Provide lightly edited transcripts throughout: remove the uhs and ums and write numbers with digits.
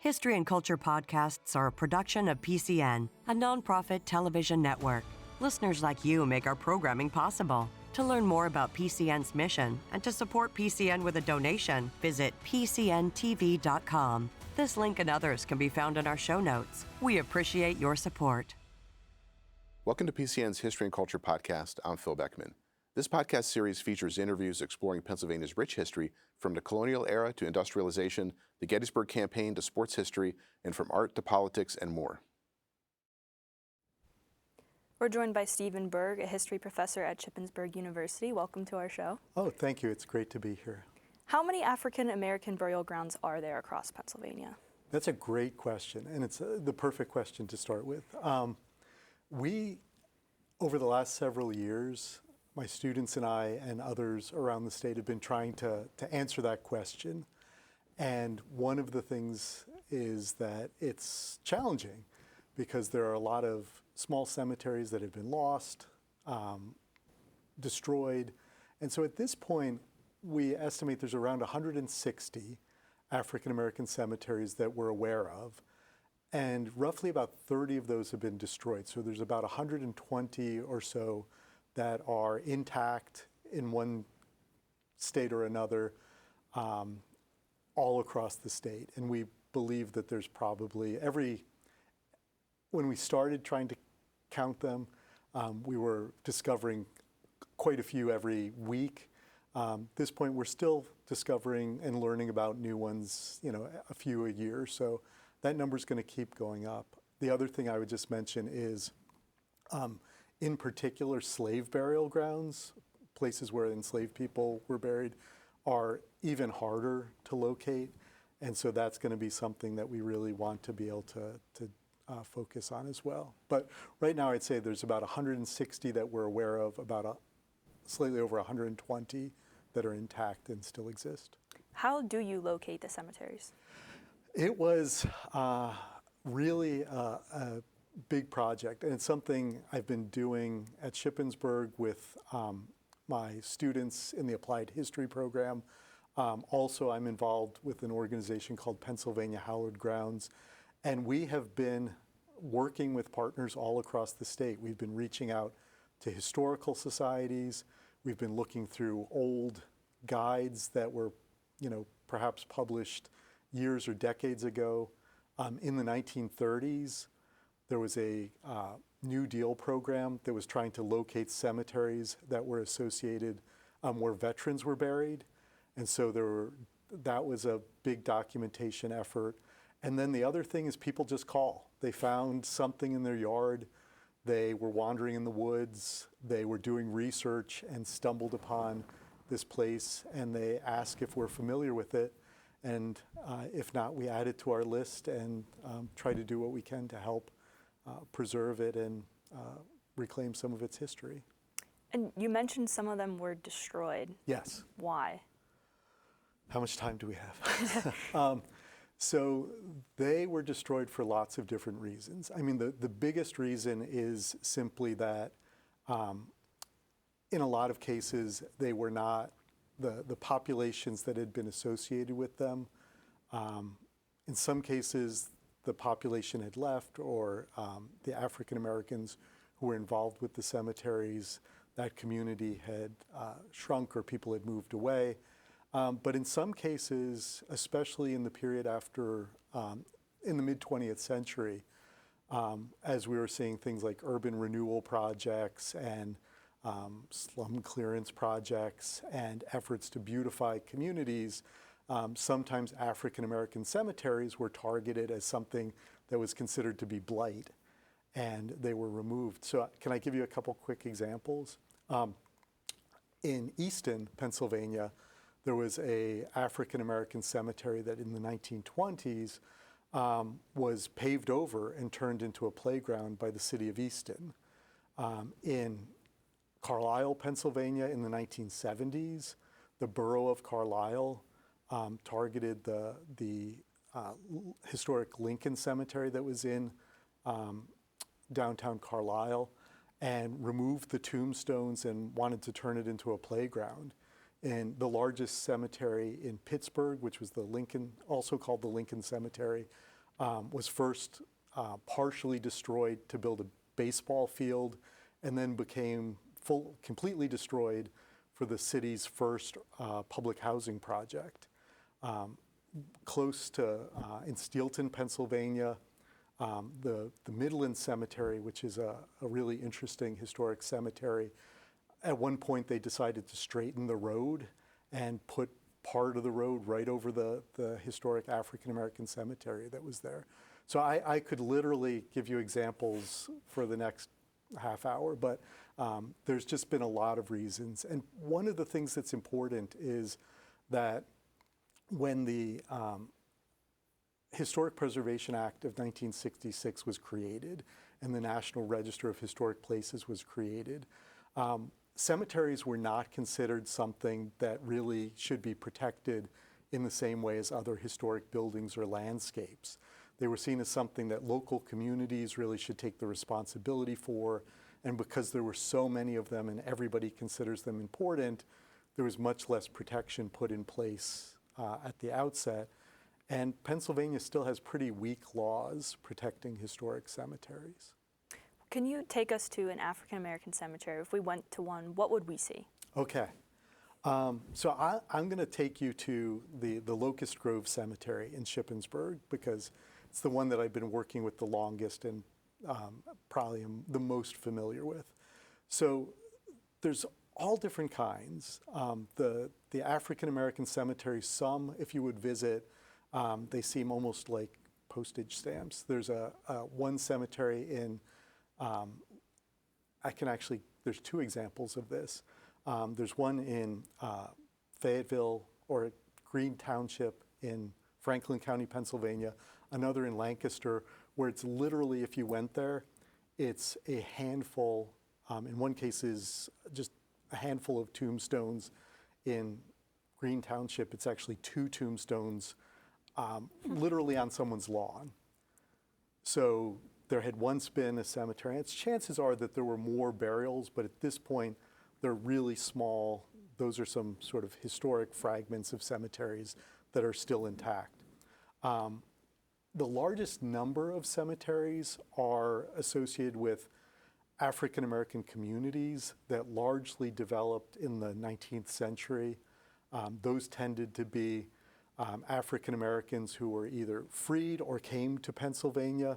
History and Culture podcasts are a production of PCN, a nonprofit television network. Listeners like you make our programming possible. To learn more about PCN's mission and to support PCN with a donation, visit pcntv.com. This link and others can be found in our show notes. We appreciate your support. Welcome to PCN's History and Culture podcast. I'm Phil Beckman. This podcast series features interviews exploring Pennsylvania's rich history from the colonial era to industrialization, the Gettysburg Campaign to sports history, and from art to politics and more. We're joined by Stephen Burg, a history professor at Shippensburg University. Welcome to our show. Oh, thank you. It's great to be here. How many African American burial grounds are there across Pennsylvania? That's a great question, and it's the perfect question to start with. We, over the last several years, my students and I and others around the state have been trying to answer that question. And one of the things is that it's challenging because there are a lot of small cemeteries that have been lost, destroyed. And so at this point, we estimate there's around 160 African American cemeteries that we're aware of. And roughly about 30 of those have been destroyed. So there's about 120 or so that are intact in one state or another, all across the state. And we believe that there's probably when we started trying to count them, we were discovering quite a few every week. At this point, we're still discovering and learning about new ones, a few a year. So that number's going to keep going up. The other thing I would just mention is, in particular, slave burial grounds, places where enslaved people were buried, are even harder to locate. And so that's going to be something that we really want to be able to focus on as well. But right now, I'd say there's about 160 that we're aware of, about slightly over 120 that are intact and still exist. How do you locate the cemeteries? It was really a big project, and it's something I've been doing at Shippensburg with my students in the Applied History program. Also, I'm involved with an organization called Pennsylvania Hallowed Grounds, and we have been working with partners all across the state. We've been reaching out to historical societies. We've been looking through old guides that were, perhaps published years or decades ago. In the 1930s, there was a New Deal program that was trying to locate cemeteries that were associated where veterans were buried. And so that was a big documentation effort. And then the other thing is people just call. They found something in their yard. They were wandering in the woods. They were doing research and stumbled upon this place. And they ask if we're familiar with it. And if not, we add it to our list and try to do what we can to help preserve it and reclaim some of its history. And you mentioned some of them were destroyed. Yes. Why? How much time do we have? So they were destroyed for lots of different reasons. I mean, the biggest reason is simply that in a lot of cases, they were not the populations that had been associated with them. In some cases, the population had left, or the African Americans who were involved with the cemeteries, that community had shrunk or people had moved away. But in some cases, especially in the period after, in the mid-20th century, as we were seeing things like urban renewal projects and slum clearance projects and efforts to beautify communities, sometimes African American cemeteries were targeted as something that was considered to be blight, and they were removed. So can I give you a couple quick examples? In Easton, Pennsylvania, there was a African American cemetery that in the 1920s was paved over and turned into a playground by the city of Easton. In Carlisle, Pennsylvania, in the 1970s, the borough of Carlisle targeted the historic Lincoln Cemetery that was in downtown Carlisle and removed the tombstones and wanted to turn it into a playground. And the largest cemetery in Pittsburgh, which was the Lincoln, also called the Lincoln Cemetery, was first partially destroyed to build a baseball field, and then became completely destroyed for the city's first public housing project. Close to, in Steelton, Pennsylvania, the Midland Cemetery, which is a really interesting historic cemetery. At one point, they decided to straighten the road and put part of the road right over the historic African American cemetery that was there. So I could literally give you examples for the next half hour, but there's just been a lot of reasons. And one of the things that's important is that when the Historic Preservation Act of 1966 was created and the National Register of Historic Places was created, cemeteries were not considered something that really should be protected in the same way as other historic buildings or landscapes. They were seen as something that local communities really should take the responsibility for, and because there were so many of them and everybody considers them important, there was much less protection put in place at the outset. And Pennsylvania still has pretty weak laws protecting historic cemeteries. Can you take us to an African American cemetery? If we went to one, what would we see? Okay. So I'm going to take you to the Locust Grove Cemetery in Shippensburg because it's the one that I've been working with the longest and probably am the most familiar with. So there's all different kinds. The African American cemeteries, some, if you would visit, they seem almost like postage stamps. There's one cemetery in, there's two examples of this. There's one in Fayetteville or Green Township in Franklin County, Pennsylvania, another in Lancaster, where it's literally, if you went there, it's a handful, in one case is just a handful of tombstones. In Green Township, it's actually 2 tombstones literally on someone's lawn. So there had once been a cemetery. And chances are that there were more burials, but at this point, they're really small. Those are some sort of historic fragments of cemeteries that are still intact. The largest number of cemeteries are associated with African American communities that largely developed in the 19th century. Those tended to be African Americans who were either freed or came to Pennsylvania,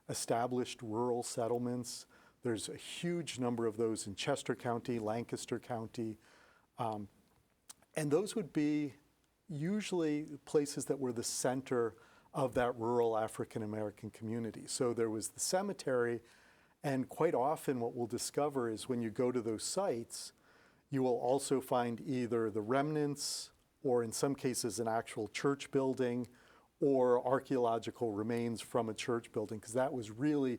established rural settlements. There's a huge number of those in Chester County, Lancaster County. And those would be usually places that were the center of that rural African American community. So there was the cemetery, and quite often what we'll discover is when you go to those sites, you will also find either the remnants or in some cases an actual church building or archaeological remains from a church building, because that was really,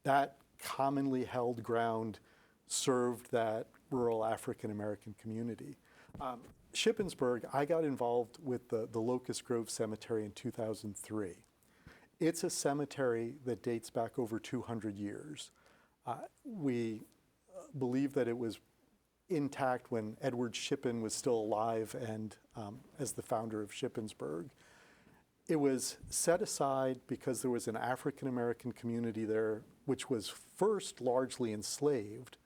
that commonly held ground served that rural African American community. Shippensburg, I got involved with the Locust Grove Cemetery in 2003. It's a cemetery that dates back over 200 years. We believe that it was intact when Edward Shippen was still alive and as the founder of Shippensburg. It was set aside because there was an African American community there which was first largely enslaved,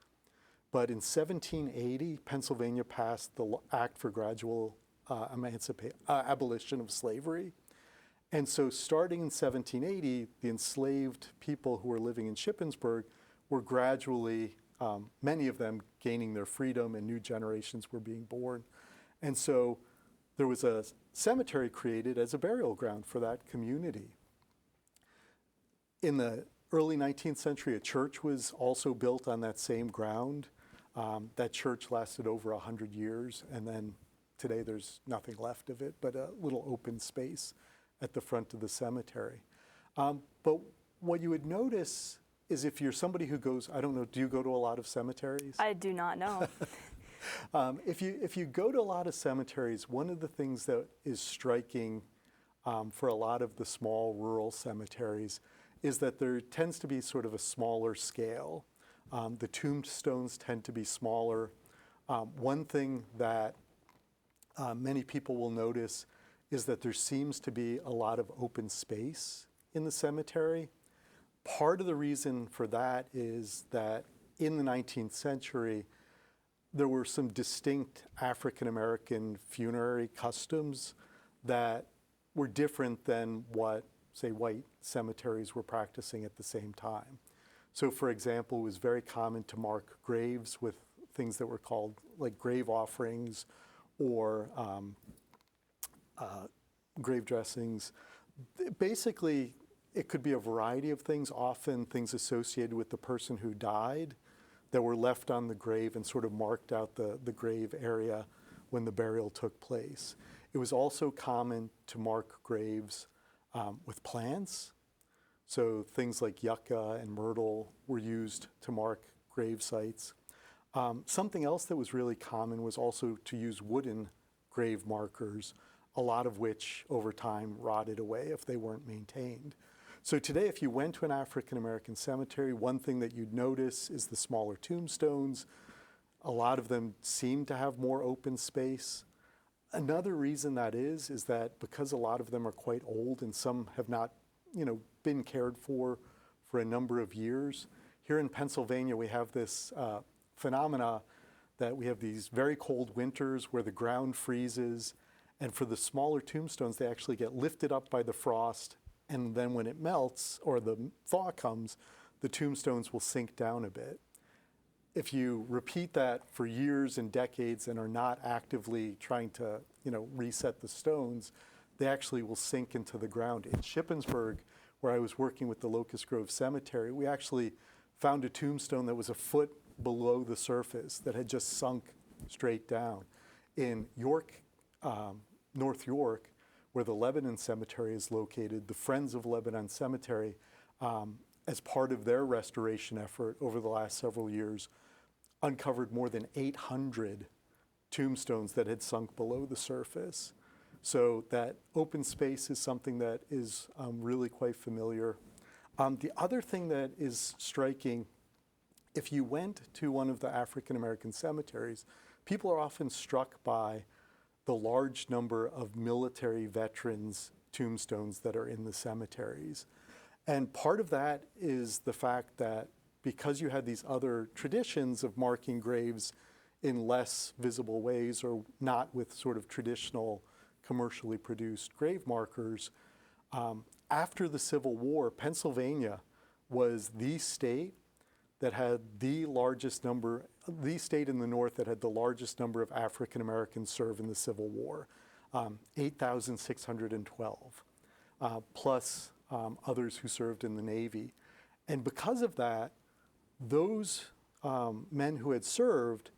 but in 1780, Pennsylvania passed the Act for Gradual Abolition of Slavery. And so starting in 1780, the enslaved people who were living in Shippensburg were gradually, many of them gaining their freedom, and new generations were being born. And so there was a cemetery created as a burial ground for that community. In the early 19th century, a church was also built on that same ground. That church lasted over 100 years, and then today there's nothing left of it but a little open space at the front of the cemetery. But what you would notice is if you're somebody who goes, I don't know, do you go to a lot of cemeteries? I do not know. If you go to a lot of cemeteries, one of the things that is striking for a lot of the small rural cemeteries is that there tends to be sort of a smaller scale. The tombstones tend to be smaller. One thing that many people will notice is that there seems to be a lot of open space in the cemetery. Part of the reason for that is that in the 19th century, there were some distinct African American funerary customs that were different than what, say, white cemeteries were practicing at the same time. So, for example, it was very common to mark graves with things that were called like grave offerings or grave dressings. Basically, it could be a variety of things, often things associated with the person who died that were left on the grave and sort of marked out the grave area when the burial took place. It was also common to mark graves with plants. So things like yucca and myrtle were used to mark grave sites. Something else that was really common was also to use wooden grave markers, a lot of which over time rotted away if they weren't maintained. So today, if you went to an African American cemetery, one thing that you'd notice is the smaller tombstones. A lot of them seem to have more open space. Another reason that is that because a lot of them are quite old and some have not, been cared for a number of years. Here in Pennsylvania, we have this phenomena that we have these very cold winters where the ground freezes, and for the smaller tombstones, they actually get lifted up by the frost, and then when it melts or the thaw comes, the tombstones will sink down a bit. If you repeat that for years and decades and are not actively trying to, reset the stones, they actually will sink into the ground. In Shippensburg, where I was working with the Locust Grove Cemetery, we actually found a tombstone that was a foot below the surface that had just sunk straight down. In York, North York, where the Lebanon Cemetery is located, the Friends of Lebanon Cemetery, as part of their restoration effort over the last several years, uncovered more than 800 tombstones that had sunk below the surface. So that open space is something that is really quite familiar. The other thing that is striking, if you went to one of the African American cemeteries, people are often struck by the large number of military veterans' tombstones that are in the cemeteries. And part of that is the fact that because you had these other traditions of marking graves in less visible ways or not with sort of traditional commercially produced grave markers, after the Civil War, Pennsylvania was the state that had the state in the North that had the largest number of African Americans serve in the Civil War, 8,612, plus others who served in the Navy. And because of that, those men who had served,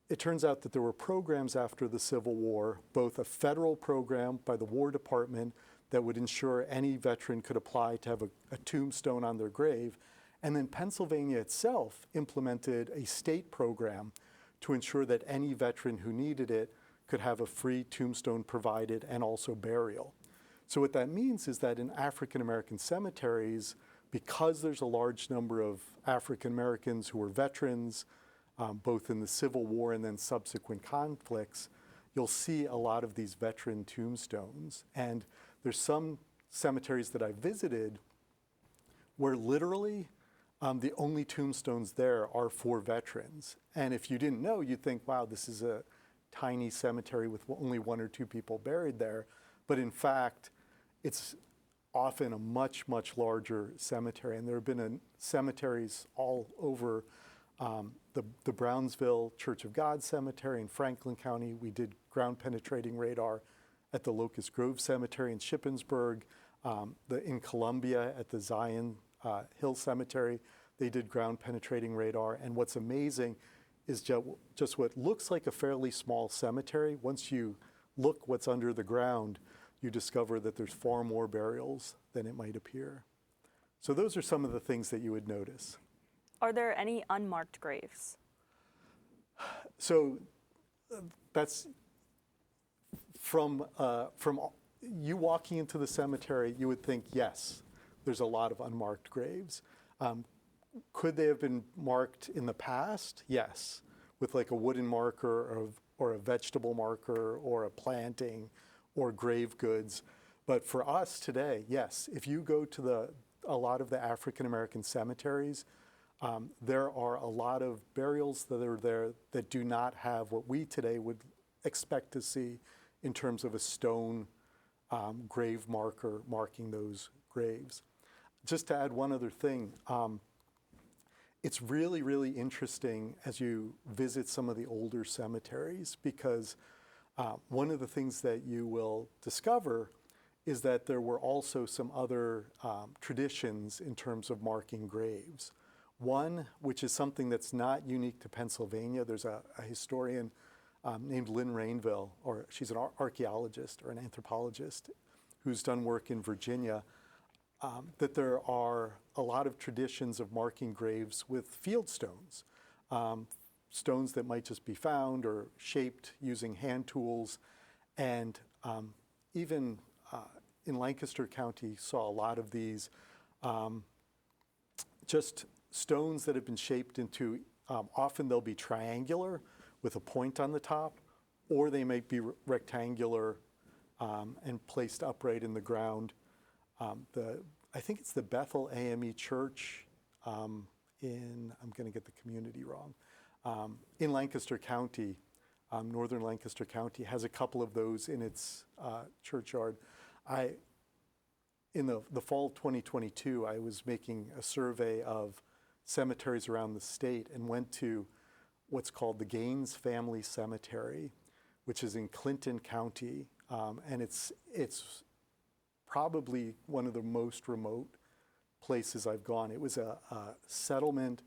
it turns out that there were programs after the Civil War, both a federal program by the War Department that would ensure any veteran could apply to have a tombstone on their grave, and then Pennsylvania itself implemented a state program to ensure that any veteran who needed it could have a free tombstone provided and also burial. So what that means is that in African American cemeteries, because there's a large number of African Americans who were veterans, both in the Civil War and then subsequent conflicts, you'll see a lot of these veteran tombstones. And there's some cemeteries that I visited where literally the only tombstones there are for veterans. And if you didn't know, you'd think, wow, this is a tiny cemetery with only one or two people buried there. But in fact, it's often a much, much larger cemetery. And there have been cemeteries all over the Brownsville Church of God Cemetery in Franklin County. We did ground penetrating radar at the Locust Grove Cemetery in Shippensburg. In Columbia at the Zion Hill Cemetery, they did ground penetrating radar. And what's amazing is just what looks like a fairly small cemetery. Once you look what's under the ground, you discover that there's far more burials than it might appear. So those are some of the things that you would notice. Are there any unmarked graves? So that's from you walking into the cemetery, you would think, yes, there's a lot of unmarked graves. Could they have been marked in the past? Yes, with like a wooden marker or a vegetable marker or a planting or grave goods. But for us today, yes, if you go to a lot of the African American cemeteries, there are a lot of burials that are there that do not have what we today would expect to see in terms of a stone grave marker marking those graves. Just to add one other thing, it's really, really interesting as you visit some of the older cemeteries, because one of the things that you will discover is that there were also some other traditions in terms of marking graves. One, which is something that's not unique to Pennsylvania, there's a historian named Lynn Rainville, or she's an archaeologist or an anthropologist who's done work in Virginia, that there are a lot of traditions of marking graves with field stones, stones that might just be found or shaped using hand tools. And even in Lancaster County saw a lot of these just stones that have been shaped into, often they'll be triangular with a point on the top, or they might be rectangular and placed upright in the ground. I think it's the Bethel AME Church I'm going to get the community wrong, in Lancaster County, northern Lancaster County, has a couple of those in its churchyard. In the fall of 2022, I was making a survey of cemeteries around the state and went to what's called the Gaines Family Cemetery, which is in Clinton County, and it's probably one of the most remote places I've gone. It was a settlement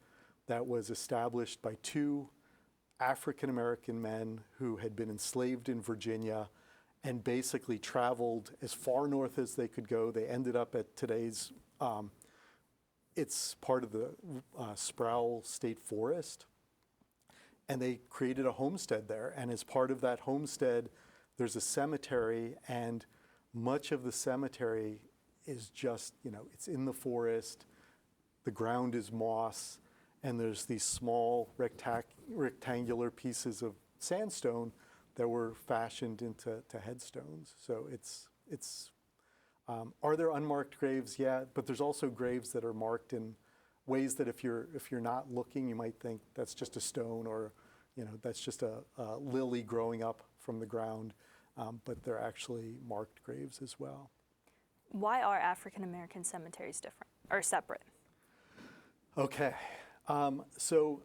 that was established by two African American men who had been enslaved in Virginia and basically traveled as far north as they could go. They ended up at today's, it's part of the Sproul State Forest, and they created a homestead there. And as part of that homestead, there's a cemetery, and much of the cemetery is just, it's in the forest, the ground is moss, and there's these small rectangular pieces of sandstone that were fashioned into headstones. So are there unmarked graves? Yeah, but there's also graves that are marked in ways that if you're not looking, you might think that's just a stone, or that's just a lily growing up from the ground, but they're actually marked graves as well. Why are African American cemeteries different or separate? Okay, so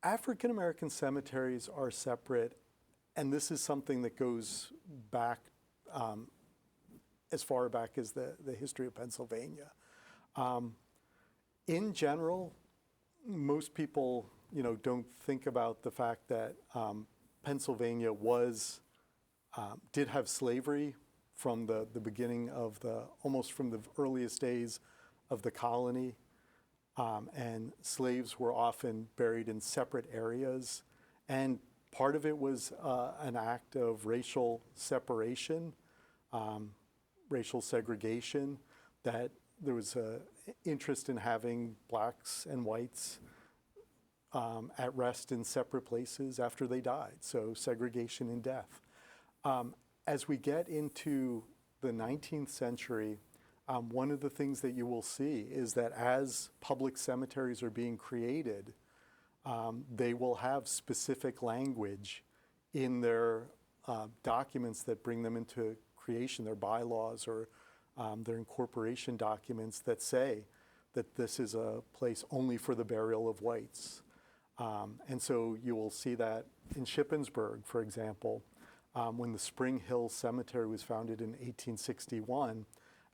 African American cemeteries are separate, and this is something that goes back as far back as the history of Pennsylvania. In general, most people don't think about the fact that Pennsylvania did have slavery from the beginning of almost from the earliest days of the colony. And slaves were often buried in separate areas. And part of it was an act of racial separation, racial segregation, that there was an interest in having blacks and whites at rest in separate places after they died. So segregation and death. As we get into the 19th century, one of the things that you will see is that as public cemeteries are being created, they will have specific language in their documents that bring them into creation, their bylaws or their incorporation documents that say that this is a place only for the burial of whites. And so you will see that in Shippensburg, for example, when the Spring Hill Cemetery was founded in 1861,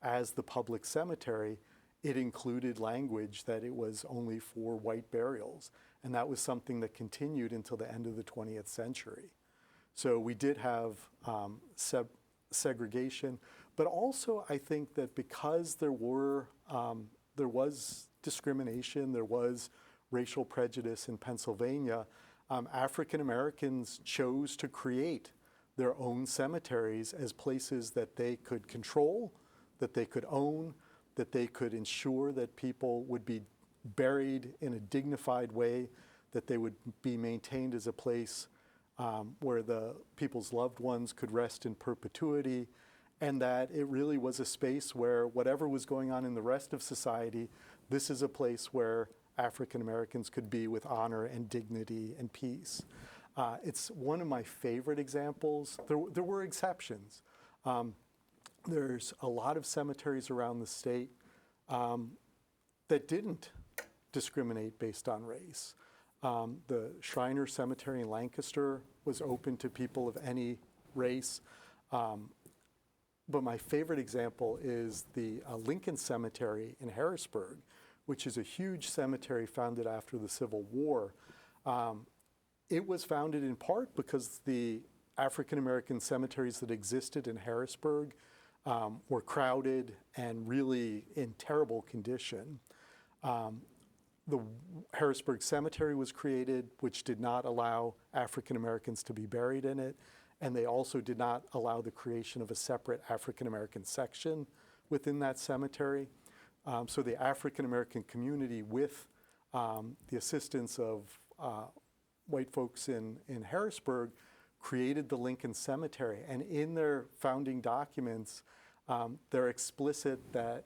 as the public cemetery, it included language that it was only for white burials. And that was something that continued until the end of the 20th century. So we did have segregation, but also I think that because there was discrimination, there was racial prejudice in Pennsylvania, African Americans chose to create their own cemeteries as places that they could control, that they could own, that they could ensure that people would be buried in a dignified way, that they would be maintained as a place where the people's loved ones could rest in perpetuity, and that it really was a space where whatever was going on in the rest of society, this is a place where African Americans could be with honor and dignity and peace. It's one of my favorite examples. There were exceptions. There's a lot of cemeteries around the state that didn't discriminate based on race. The Shriner Cemetery in Lancaster was open to people of any race. But my favorite example is the Lincoln Cemetery in Harrisburg, which is a huge cemetery founded after the Civil War. It was founded in part because the African American cemeteries that existed in Harrisburg were crowded and really in terrible condition. The Harrisburg Cemetery was created, which did not allow African Americans to be buried in it, and they also did not allow the creation of a separate African American section within that cemetery. So the African American community, with the assistance of white folks in Harrisburg, created the Lincoln Cemetery. And in their founding documents, they're explicit that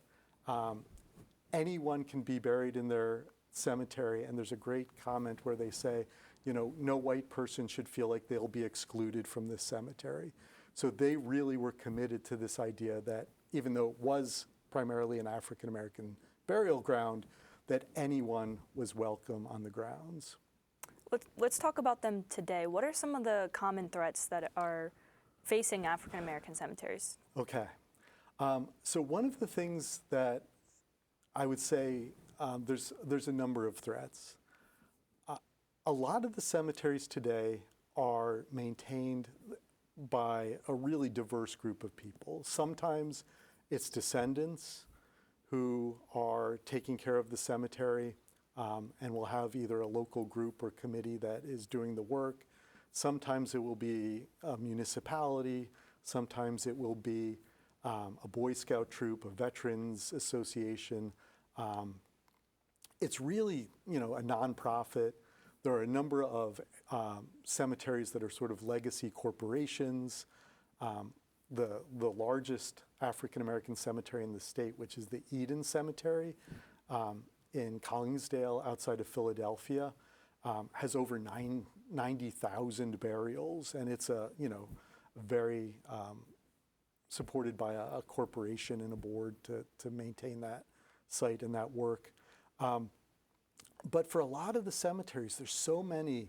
anyone can be buried in their cemetery. And there's a great comment where they say, you know, no white person should feel like they'll be excluded from this cemetery. So they really were committed to this idea that even though it was primarily an African American burial ground, that anyone was welcome on the grounds. Let's talk about them today. What are some of the common threats that are facing African American cemeteries? Okay. So one of the things that I would say, there's a number of threats. A lot of the cemeteries today are maintained by a really diverse group of people. Sometimes it's descendants who are taking care of the cemetery, and will have either a local group or committee that is doing the work. Sometimes it will be a municipality. Sometimes it will be a Boy Scout troop, a veterans association. It's really, you know, a nonprofit. There are a number of cemeteries that are sort of legacy corporations. The largest African American cemetery in the state, which is the Eden Cemetery in Collingsdale outside of Philadelphia, has over 90,000 burials, and it's a, you know, very supported by a corporation and a board to maintain that site and that work. But for a lot of the cemeteries, there's so many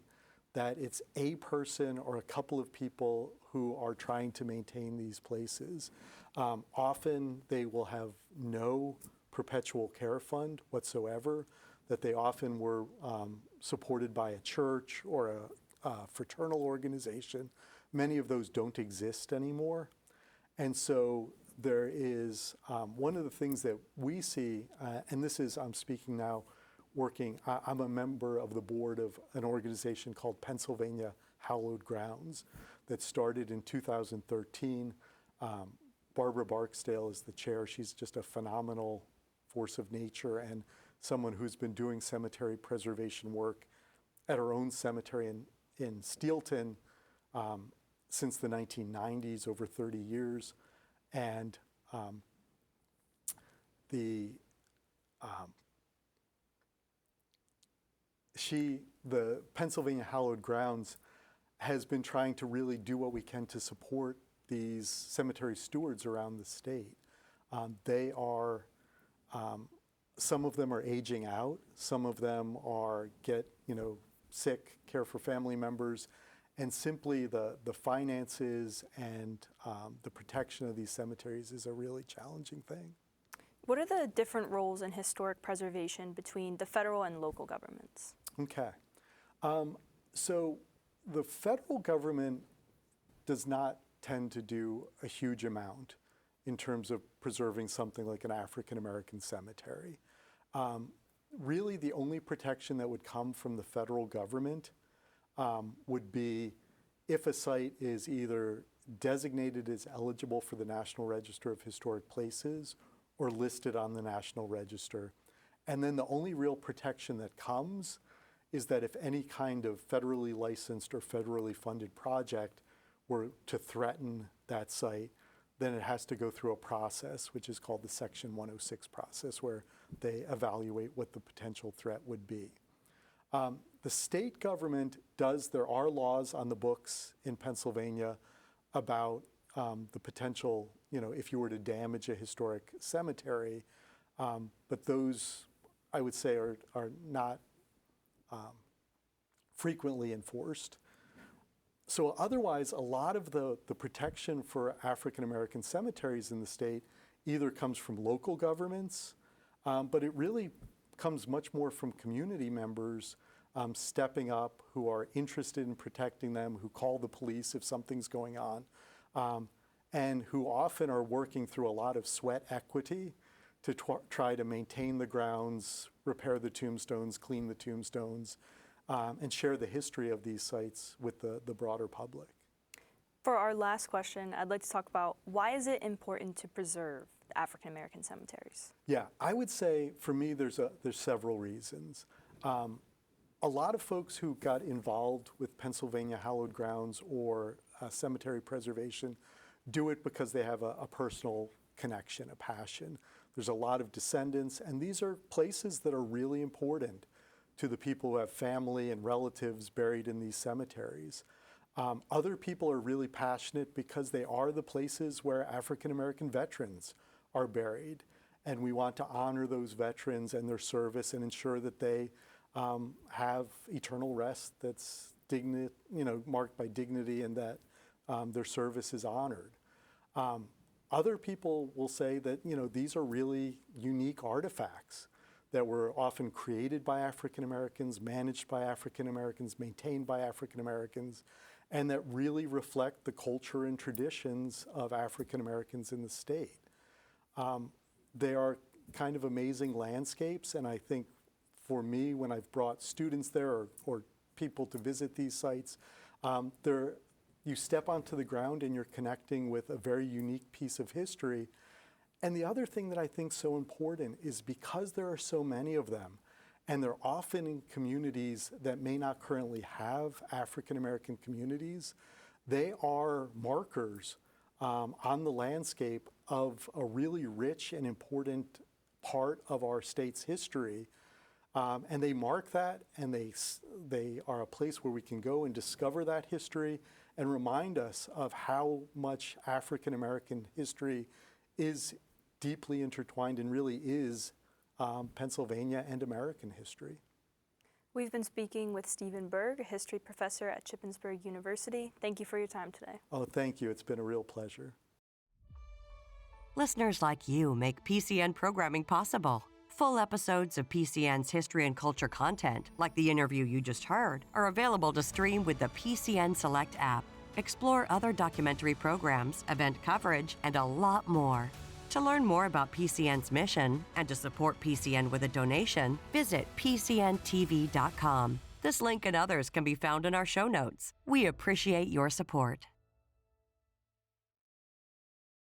that it's a person or a couple of people who are trying to maintain these places. Often they will have no perpetual care fund whatsoever, that they often were supported by a church or a fraternal organization. Many of those don't exist anymore. And so there is one of the things that we see, and this is, I'm speaking now, I'm a member of the board of an organization called Pennsylvania Hallowed Grounds that started in 2013. Barbara Barksdale is the chair. She's just a phenomenal force of nature and someone who's been doing cemetery preservation work at her own cemetery in Steelton since the 1990s, over 30 years. And the Pennsylvania Hallowed Grounds has been trying to really do what we can to support these cemetery stewards around the state. They are, some of them are aging out, some of them are sick, care for family members, and simply the finances and the protection of these cemeteries is a really challenging thing. What are the different roles in historic preservation between the federal and local governments? Okay. So the federal government does not tend to do a huge amount in terms of preserving something like an African American cemetery. Really, the only protection that would come from the federal government would be if a site is either designated as eligible for the National Register of Historic Places or listed on the National Register. And then the only real protection that comes is that if any kind of federally licensed or federally funded project were to threaten that site, then it has to go through a process, which is called the Section 106 process, where they evaluate what the potential threat would be. The state government there are laws on the books in Pennsylvania about the potential, if you were to damage a historic cemetery, but those, I would say, are not frequently enforced. So otherwise, a lot of the protection for African American cemeteries in the state either comes from local governments, but it really comes much more from community members stepping up, who are interested in protecting them, who call the police if something's going on, and who often are working through a lot of sweat equity to try to maintain the grounds, repair the tombstones, clean the tombstones, and share the history of these sites with the broader public. For our last question, I'd like to talk about why is it important to preserve the African American cemeteries? Yeah, I would say for me there's several reasons. A lot of folks who got involved with Pennsylvania hallowed grounds or cemetery preservation do it because they have a personal connection, a passion. There's a lot of descendants, and these are places that are really important to the people who have family and relatives buried in these cemeteries. Other people are really passionate because they are the places where African American veterans are buried, and we want to honor those veterans and their service and ensure that they have eternal rest that's marked by dignity, and that their service is honored. Other people will say that these are really unique artifacts that were often created by African Americans, managed by African Americans, maintained by African Americans, and that really reflect the culture and traditions of African Americans in the state. They are kind of amazing landscapes, and I think for me, when I've brought students there or people to visit these sites, you step onto the ground and you're connecting with a very unique piece of history. And the other thing that I think is so important is because there are so many of them, and they're often in communities that may not currently have African American communities, they are markers on the landscape of a really rich and important part of our state's history. And they mark that, and they are a place where we can go and discover that history and remind us of how much African American history is deeply intertwined and really is Pennsylvania and American history. We've been speaking with Stephen Burg, a history professor at Shippensburg University. Thank you for your time today. Oh, thank you. It's been a real pleasure. Listeners like you make PCN programming possible. Full episodes of PCN's history and culture content, like the interview you just heard, are available to stream with the PCN Select app. Explore other documentary programs, event coverage, and a lot more. To learn more about PCN's mission and to support PCN with a donation, visit PCNTV.com. This link and others can be found in our show notes. We appreciate your support.